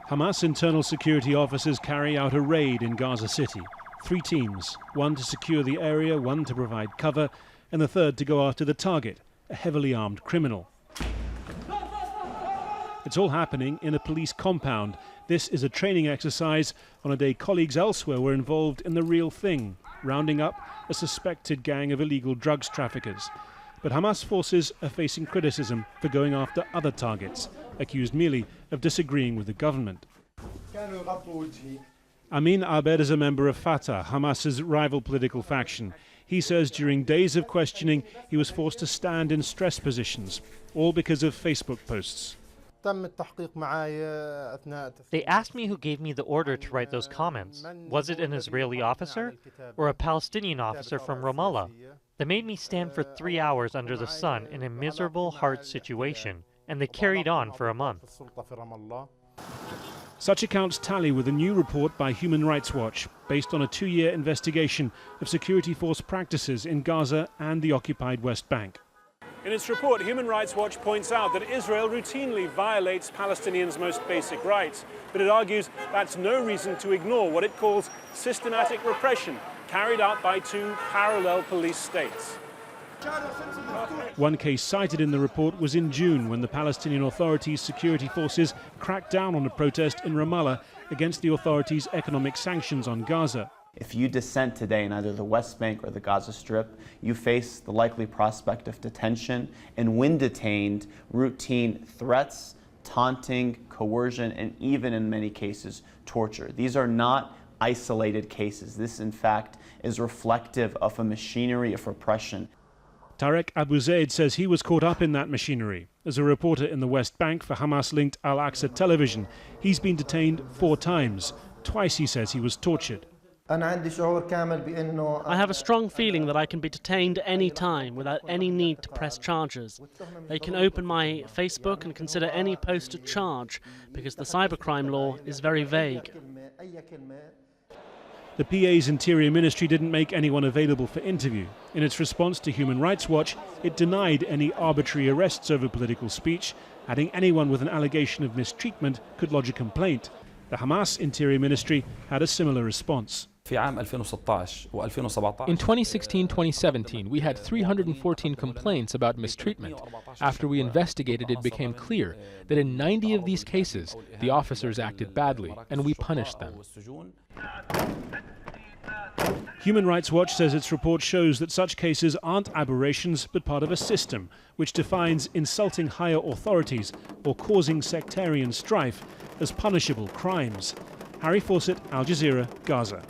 Hamas internal security officers carry out a raid in Gaza City. 3 teams, one to secure the area, one to provide cover, and the third to go after the target, a heavily armed criminal. It's all happening in a police compound. This is a training exercise on a day colleagues elsewhere were involved in the real thing, rounding up a suspected gang of illegal drugs traffickers. But Hamas forces are facing criticism for going after other targets, accused merely of disagreeing with the government. AMIN is a member of FATAH, Hamas's rival political faction. He says during days of questioning he was forced to stand in stress positions, all because of Facebook posts. They asked me who gave me the order to write those comments. Was it an Israeli officer or a Palestinian officer from Ramallah? They made me stand for 3 hours under the sun in a miserable, hard situation, and they carried on for a month. Such accounts tally with a new report by Human Rights Watch, based on a 2-year investigation of security force practices in Gaza and the occupied West Bank. In its report, Human Rights Watch points out that Israel routinely violates Palestinians' most basic rights, but it argues that's no reason to ignore what it calls systematic repression carried out by 2 parallel police states. One case cited in the report was in June, when the Palestinian Authority's security forces cracked down on a protest in Ramallah against the authorities' economic sanctions on Gaza. If you dissent today in either the West Bank or the Gaza Strip, you face the likely prospect of detention, and when detained, routine threats, taunting, coercion, and even in many cases, torture. These are not isolated cases. This, in fact, is reflective of a machinery of repression. Tarek Abu Zaid says he was caught up in that machinery. As a reporter in the West Bank for Hamas-linked Al-Aqsa television, he's been detained 4 times. Twice he says he was tortured. I have a strong feeling that I can be detained any time without any need to press charges. They can open my Facebook and consider any post a charge, because the cybercrime law is very vague. The PA's Interior Ministry didn't make anyone available for interview. In its response to Human Rights Watch, it denied any arbitrary arrests over political speech, adding anyone with an allegation of mistreatment could lodge a complaint. The Hamas Interior Ministry had a similar response. In 2016-2017, we had 314 complaints about mistreatment. After we investigated, it became clear that in 90 of these cases, the officers acted badly, and we punished them. Human Rights Watch says its report shows that such cases aren't aberrations, but part of a system which defines insulting higher authorities or causing sectarian strife as punishable crimes. Harry Fawcett, Al Jazeera, Gaza.